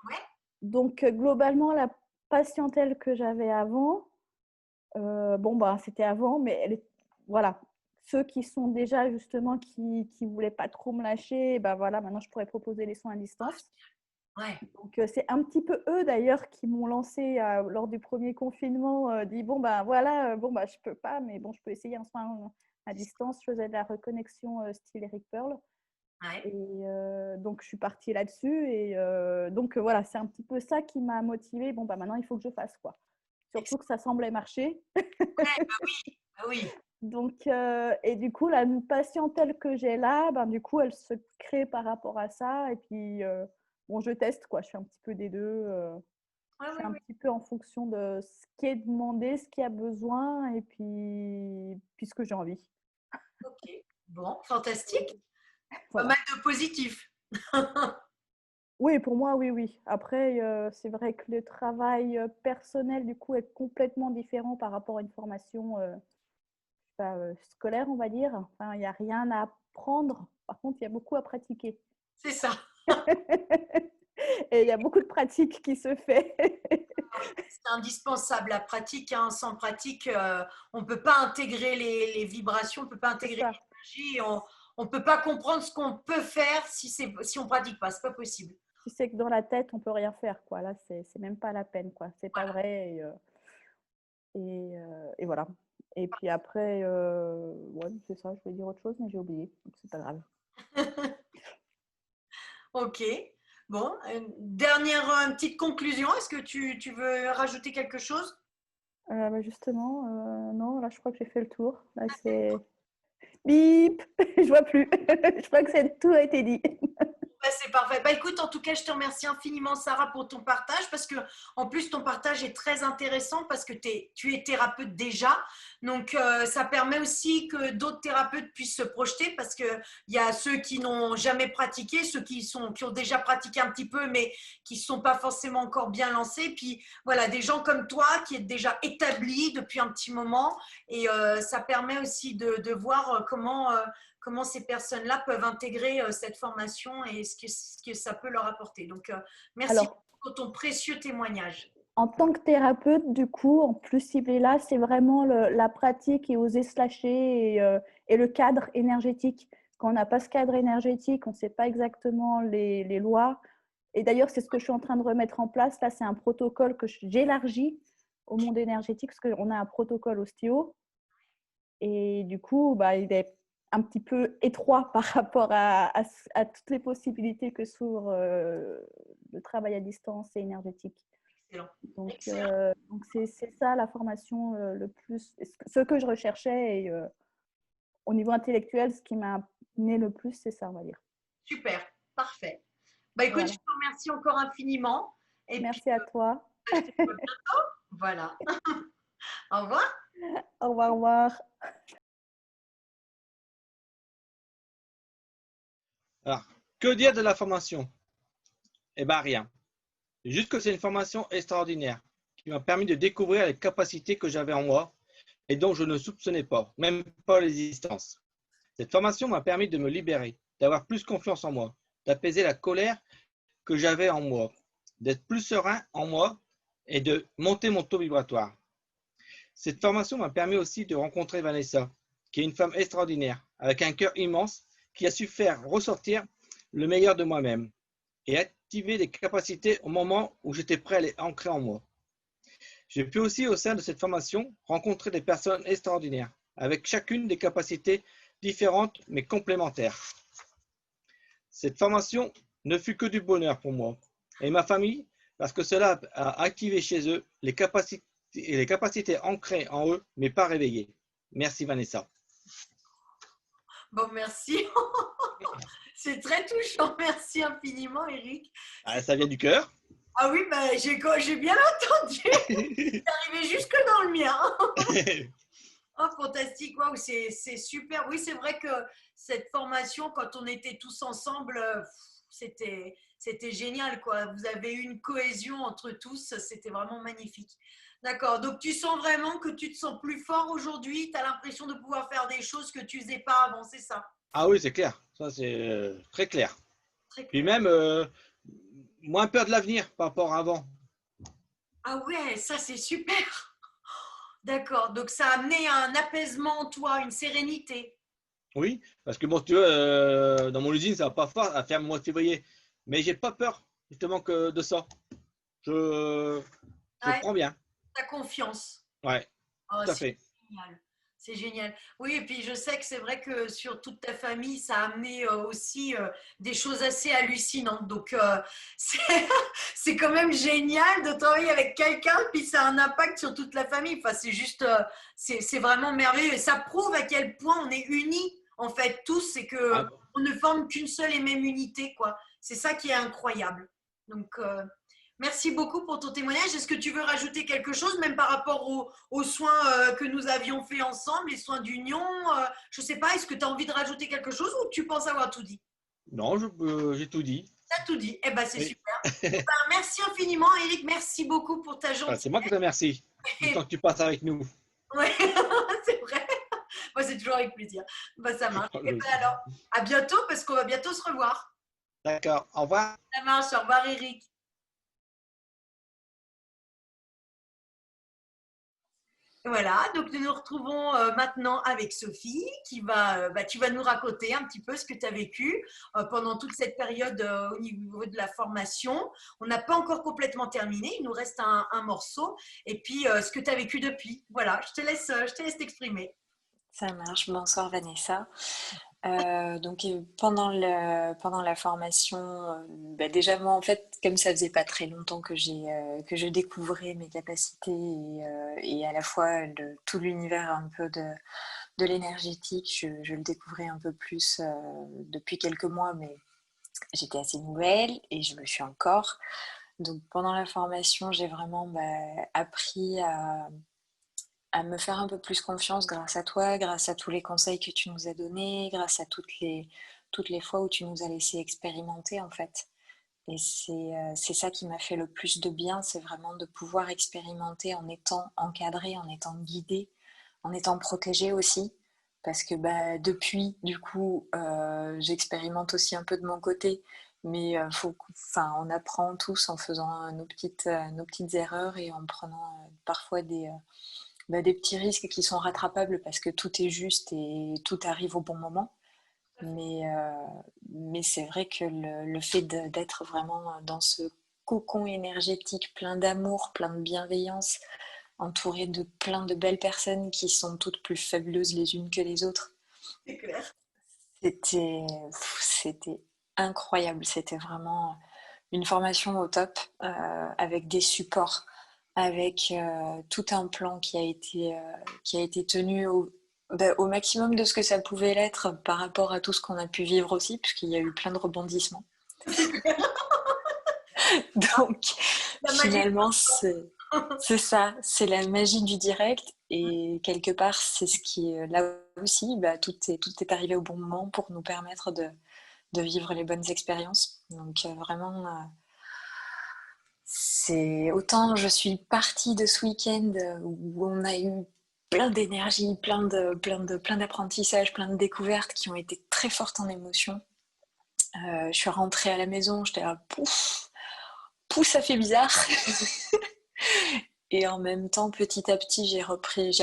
Ouais, Donc, globalement, la patientèle que j'avais avant, bon, bah, c'était avant, mais voilà. Ceux qui sont déjà justement qui ne voulaient pas trop me lâcher, ben voilà, maintenant je pourrais proposer les soins à distance. ouais, Donc, c'est un petit peu eux d'ailleurs qui m'ont lancé lors du premier confinement, dit bon, ben voilà, bon, bah, je peux pas, mais bon, je peux essayer un soin à distance. Je faisais de la reconnexion style Eric Pearl. ouais. Et donc, je suis partie là-dessus. Et donc, voilà, c'est un petit peu ça qui m'a motivée. Bon, bah, maintenant, il faut que je fasse quoi. Surtout que ça semblait marcher. Ah oui, Donc, et du coup, la patientèle que j'ai là, ben, du coup, elle se crée par rapport à ça. Et puis, bon, je teste, quoi. Je fais un petit peu des deux. ouais, Je fais ouais, un ouais. petit peu en fonction de ce qui est demandé, ce qui a besoin, et puis ce que j'ai envie. Ok, bon, fantastique. Pas Voilà. mal de positifs. Oui, pour moi, oui, oui. Après, c'est vrai que le travail personnel, du coup, est complètement différent par rapport à une formation scolaire, on va dire. Enfin, il n'y a rien à apprendre. Par contre, il y a beaucoup à pratiquer. C'est ça. Et il y a beaucoup de pratique qui se fait. C'est indispensable, la pratique. Hein. Sans pratique, on ne peut pas intégrer les vibrations, on ne peut pas intégrer l'énergie. On ne peut pas comprendre ce qu'on peut faire si on ne pratique pas. Ce n'est pas possible. Tu sais que dans la tête, on ne peut rien faire. Quoi. Là, c'est même pas la peine. Quoi. C'est pas vrai. Et voilà. Et puis après, ouais, c'est ça, je voulais dire autre chose, mais j'ai oublié. Donc, c'est pas grave. Ok. Bon, dernière petite conclusion. Est-ce que tu veux rajouter quelque chose? Bah justement, non, là, je crois que j'ai fait le tour. Là, c'est bip. Je vois plus. Je crois que tout a été dit. C'est parfait. Bah, écoute, en tout cas, je te remercie infiniment, Sarah, pour ton partage, parce que en plus, ton partage est très intéressant parce que tu es thérapeute déjà. Donc, ça permet aussi que d'autres thérapeutes puissent se projeter parce qu'il y a ceux qui n'ont jamais pratiqué, ceux qui ont déjà pratiqué un petit peu, mais qui ne sont pas forcément encore bien lancés. Puis, voilà, des gens comme toi qui êtes déjà établis depuis un petit moment. Et ça permet aussi de voir comment ces personnes-là peuvent intégrer cette formation et ce que ça peut leur apporter. Donc, merci pour ton précieux témoignage. En tant que thérapeute, du coup, en plus ciblé là, c'est vraiment la pratique et oser se lâcher et le cadre énergétique. Quand on n'a pas ce cadre énergétique, on ne sait pas exactement les lois. Et d'ailleurs, c'est ce que je suis en train de remettre en place. Là, c'est un protocole que j'élargis au monde énergétique parce qu'on a un protocole ostéo. Et du coup, il est un petit peu étroit par rapport à toutes les possibilités que s'ouvre le travail à distance et énergétique. Excellent. Donc c'est ça la formation le plus, ce que je recherchais et au niveau intellectuel, ce qui m'a amené le plus, c'est ça, on va dire. Super, parfait. Bah écoute, Voilà. je te remercie encore infiniment. Et merci puis, à toi. Je te dis à bientôt. Voilà. Au revoir. Au revoir, au revoir. Alors, que dire de la formation? Eh bien, rien. Juste que c'est une formation extraordinaire qui m'a permis de découvrir les capacités que j'avais en moi et dont je ne soupçonnais pas, même pas l'existence. Cette formation m'a permis de me libérer, d'avoir plus confiance en moi, d'apaiser la colère que j'avais en moi, d'être plus serein en moi et de monter mon taux vibratoire. Cette formation m'a permis aussi de rencontrer Vanessa, qui est une femme extraordinaire, avec un cœur immense, qui a su faire ressortir le meilleur de moi-même et activer des capacités au moment où j'étais prêt à les ancrer en moi. J'ai pu aussi, au sein de cette formation, rencontrer des personnes extraordinaires, avec chacune des capacités différentes mais complémentaires. Cette formation ne fut que du bonheur pour moi et ma famille, parce que cela a activé chez eux les capacités ancrées en eux, mais pas réveillées. Merci Vanessa. Bon, merci. C'est très touchant. Merci infiniment, Eric. Ah, ça vient du cœur. Ah oui, j'ai bien entendu. C'est arrivé jusque dans le mien. Oh, fantastique. Waouh, c'est super. Oui, c'est vrai que cette formation, quand on était tous ensemble, c'était génial, quoi. Vous avez eu une cohésion entre tous. C'était vraiment magnifique. D'accord. Donc, tu sens vraiment que tu te sens plus fort aujourd'hui. Tu as l'impression de pouvoir faire des choses que tu ne faisais pas avant, c'est ça? Ah oui, c'est clair. Ça, c'est très clair. Très clair. Puis même, moins peur de l'avenir par rapport à avant. Ah ouais, ça, c'est super. D'accord. Donc, ça a amené un apaisement en toi, une sérénité. Oui, parce que bon, tu vois, dans mon usine, ça va pas fort à faire le mois de février. Mais j'ai pas peur, justement, que de ça. Je prends bien. Ta confiance. Ouais, Oh, tout à fait. Génial. C'est génial. Oui, et puis je sais que c'est vrai que sur toute ta famille, ça a amené aussi des choses assez hallucinantes. Donc, c'est quand même génial de travailler avec quelqu'un, puis ça a un impact sur toute la famille. Enfin, c'est juste, c'est vraiment merveilleux. Et ça prouve à quel point on est unis, en fait, tous, c'est que on ne forme qu'une seule et même unité, quoi. C'est ça qui est incroyable. Donc, merci beaucoup pour ton témoignage. Est-ce que tu veux rajouter quelque chose, même par rapport aux soins que nous avions fait ensemble, les soins d'union? Je ne sais pas, est-ce que tu as envie de rajouter quelque chose ou tu penses avoir tout dit? Non, j'ai tout dit. Tu as tout dit. Eh bien, c'est super. Merci infiniment, Eric. Merci beaucoup pour ta gentillesse. C'est moi qui te remercie du temps que tu passes avec nous. Oui, c'est vrai. Moi, c'est toujours avec plaisir. Ça marche. Alors, à bientôt, parce qu'on va bientôt se revoir. D'accord. Au revoir. Ça marche, au revoir Eric. Voilà, donc nous nous retrouvons maintenant avec Sophie tu vas nous raconter un petit peu ce que tu as vécu pendant toute cette période au niveau de la formation. On n'a pas encore complètement terminé, il nous reste un morceau et puis ce que tu as vécu depuis. Voilà, je te laisse t'exprimer. Ça marche. Bonsoir Vanessa. Pendant la formation, déjà moi en fait, comme ça faisait pas très longtemps que je découvrais mes capacités et à la fois tout l'univers un peu de l'énergétique, je le découvrais un peu plus depuis quelques mois, mais j'étais assez nouvelle et je le suis encore. Donc pendant la formation, j'ai vraiment appris à me faire un peu plus confiance grâce à toi, grâce à tous les conseils que tu nous as donnés, grâce à toutes les fois où tu nous as laissé expérimenter en fait. Et c'est ça qui m'a fait le plus de bien, c'est vraiment de pouvoir expérimenter en étant encadrée, en étant guidée, en étant protégée aussi. Parce que depuis, du coup, j'expérimente aussi un peu de mon côté, mais on apprend tous en faisant nos petites erreurs et en prenant parfois des petits risques qui sont rattrapables parce que tout est juste et tout arrive au bon moment. Mais c'est vrai que le fait d'être vraiment dans ce cocon énergétique plein d'amour, plein de bienveillance, entouré de plein de belles personnes qui sont toutes plus fabuleuses les unes que les autres, C'est clair. c'était incroyable. C'était vraiment une formation au top avec des supports, avec tout un plan qui a été tenu au maximum de ce que ça pouvait l'être par rapport à tout ce qu'on a pu vivre aussi, puisqu'il y a eu plein de rebondissements. Donc, finalement, c'est ça, c'est la magie du direct. Et quelque part, c'est ce qui est là aussi, tout est arrivé au bon moment pour nous permettre de vivre les bonnes expériences. Donc, vraiment, c'est autant je suis partie de ce week-end où on a eu plein d'énergie, plein d'apprentissages, plein de découvertes qui ont été très fortes en émotion. Je suis rentrée à la maison, j'étais là, pouf, ça fait bizarre. Et en même temps, petit à petit, j'ai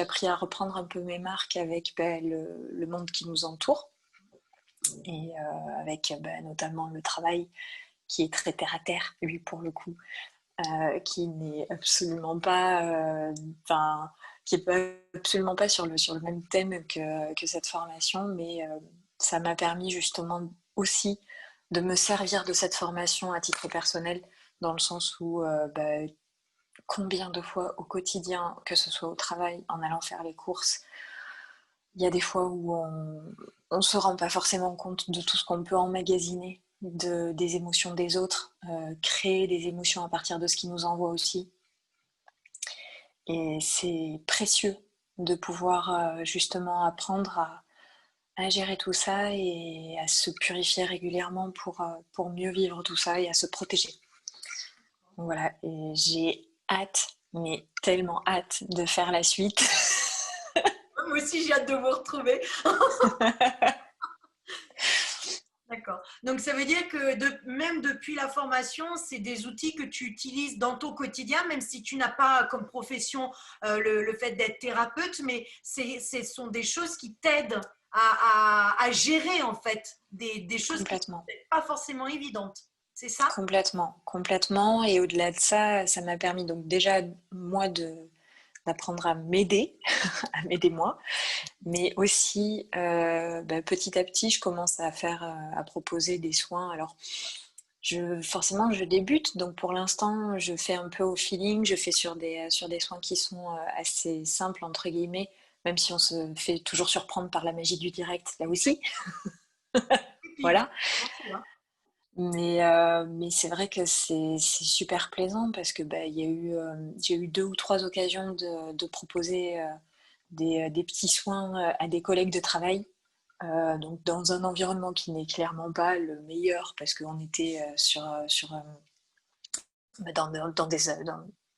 appris à reprendre un peu mes marques avec le monde qui nous entoure et avec notamment le travail qui est très terre à terre, lui pour le coup. Qui n'est absolument pas, qui est absolument pas sur le même thème que cette formation, mais ça m'a permis justement aussi de me servir de cette formation à titre personnel, dans le sens où combien de fois au quotidien, que ce soit au travail, en allant faire les courses, il y a des fois où on se rend pas forcément compte de tout ce qu'on peut emmagasiner des émotions des autres, créer des émotions à partir de ce qu'ils nous envoient aussi. Et c'est précieux de pouvoir justement apprendre à gérer tout ça et à se purifier régulièrement pour mieux vivre tout ça et à se protéger. Donc voilà, et j'ai hâte, mais tellement hâte de faire la suite. Moi aussi, j'ai hâte de vous retrouver. D'accord. Donc, ça veut dire que même depuis la formation, c'est des outils que tu utilises dans ton quotidien, même si tu n'as pas comme profession le fait d'être thérapeute, mais ce sont des choses qui t'aident à gérer en fait des choses qui ne sont pas forcément évidentes. C'est ça ? Complètement. Et au-delà de ça, ça m'a permis donc déjà, moi, d'apprendre à m'aider, à m'aider moi, mais aussi petit à petit je commence à proposer des soins. Alors forcément je débute, donc pour l'instant je fais un peu au feeling, je fais sur des soins qui sont assez simples entre guillemets, même si on se fait toujours surprendre par la magie du direct là aussi. Voilà. Mais c'est vrai que c'est super plaisant parce que j'ai eu 2 ou 3 occasions de proposer des petits soins à des collègues de travail, donc dans un environnement qui n'est clairement pas le meilleur parce qu'on était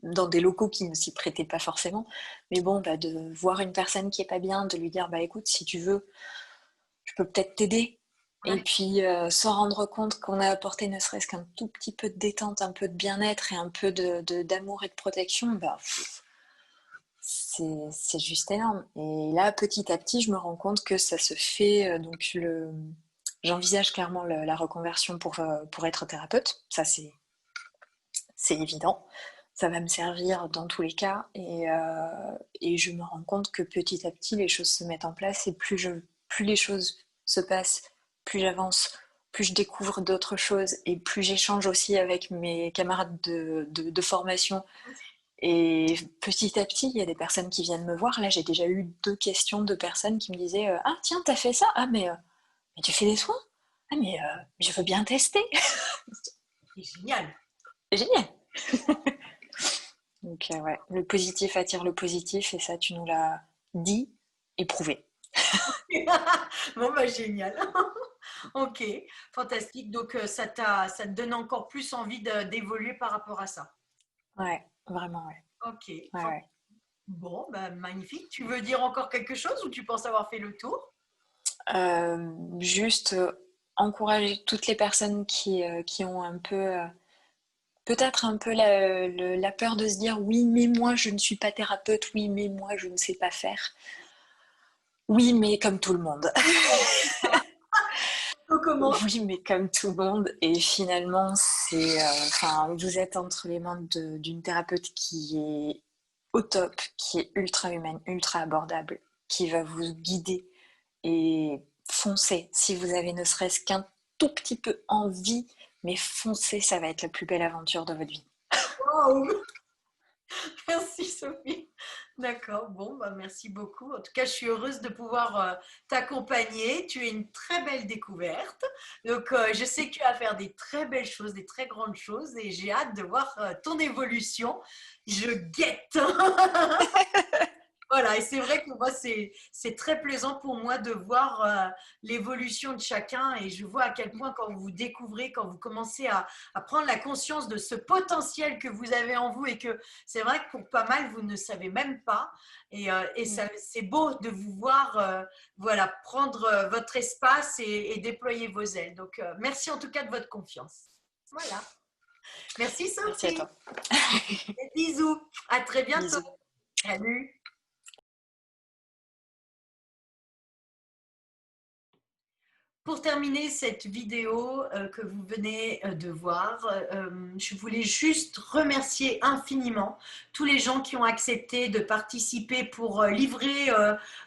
dans des locaux qui ne s'y prêtaient pas forcément. Mais bon, de voir une personne qui est pas bien, de lui dire écoute, si tu veux, je peux peut-être t'aider. Et puis, se rendre compte qu'on a apporté ne serait-ce qu'un tout petit peu de détente, un peu de bien-être et un peu d'amour et de protection, bah, c'est juste énorme. Et là, petit à petit, je me rends compte que ça se fait. J'envisage clairement la reconversion pour être thérapeute. Ça, c'est évident. Ça va me servir dans tous les cas. Et je me rends compte que petit à petit, les choses se mettent en place. Et plus les choses se passent, plus j'avance, plus je découvre d'autres choses et plus j'échange aussi avec mes camarades de formation. Et petit à petit, il y a des personnes qui viennent me voir. Là, j'ai déjà eu 2 questions de personnes qui me disaient « Ah tiens, t'as fait ça? Ah mais tu fais des soins? Ah mais je veux bien tester. » C'est génial. C'est génial. Donc ouais, le positif attire le positif et ça, tu nous l'as dit et prouvé. Bon, bah génial. Ok, fantastique. Donc, ça te donne encore plus envie d'évoluer par rapport à ça. Ouais, vraiment, ouais. Ok. Ouais. Bon, bah, magnifique. Tu veux dire encore quelque chose ou tu penses avoir fait le tour? Juste encourager toutes les personnes qui ont un peu, peut-être un peu la peur de se dire oui, mais moi je ne suis pas thérapeute, oui, mais moi je ne sais pas faire. Oui, mais comme tout le monde. Comment? Oui, mais comme tout le monde. Et finalement, vous êtes entre les mains d'une thérapeute qui est au top, qui est ultra humaine, ultra abordable, qui va vous guider et foncez. Si vous avez ne serait-ce qu'un tout petit peu envie, mais foncez, ça va être la plus belle aventure de votre vie. Wow. Merci Sophie. D'accord, bon, bah, merci beaucoup. En tout cas, je suis heureuse de pouvoir t'accompagner. Tu es une très belle découverte. Donc, je sais que tu vas faire des très belles choses, des très grandes choses et j'ai hâte de voir ton évolution. Je guette. Voilà, et c'est vrai que moi, c'est très plaisant pour moi de voir l'évolution de chacun et je vois à quel point quand vous découvrez, quand vous commencez à prendre la conscience de ce potentiel que vous avez en vous et que c'est vrai que pour pas mal, vous ne savez même pas et c'est beau de vous voir voilà, prendre votre espace et déployer vos ailes. Donc, merci en tout cas de votre confiance. Voilà. Merci Sophie. Merci à toi. Et bisous. À très bientôt. Bisous. Salut. Pour terminer cette vidéo que vous venez de voir, je voulais juste remercier infiniment tous les gens qui ont accepté de participer pour livrer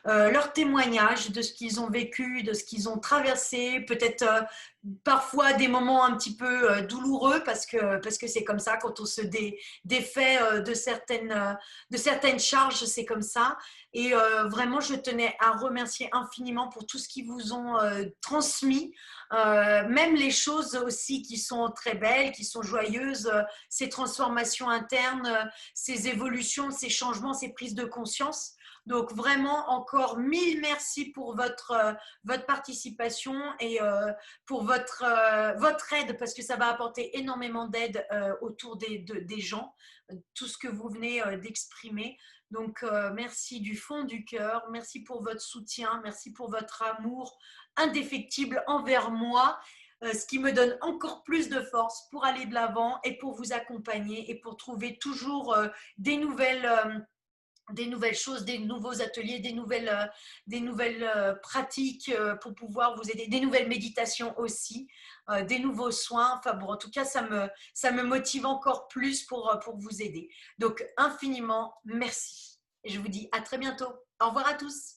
leur témoignage de ce qu'ils ont vécu, de ce qu'ils ont traversé, peut-être parfois des moments un petit peu douloureux parce que c'est comme ça quand on se défait de certaines charges, c'est comme ça. Et vraiment, je tenais à remercier infiniment pour tout ce qu'ils vous ont transmis, même les choses aussi qui sont très belles, qui sont joyeuses, ces transformations internes, ces évolutions, ces changements, ces prises de conscience. Donc vraiment, encore 1000 merci pour votre participation et pour votre aide, parce que ça va apporter énormément d'aide autour des gens, tout ce que vous venez d'exprimer. Donc, merci du fond du cœur, merci pour votre soutien, merci pour votre amour indéfectible envers moi, ce qui me donne encore plus de force pour aller de l'avant et pour vous accompagner et pour trouver toujours des nouvelles choses, des nouveaux ateliers, des nouvelles pratiques pour pouvoir vous aider, des nouvelles méditations aussi, des nouveaux soins. Enfin bon, en tout cas, ça me motive encore plus pour vous aider. Donc, infiniment merci. Et je vous dis à très bientôt. Au revoir à tous.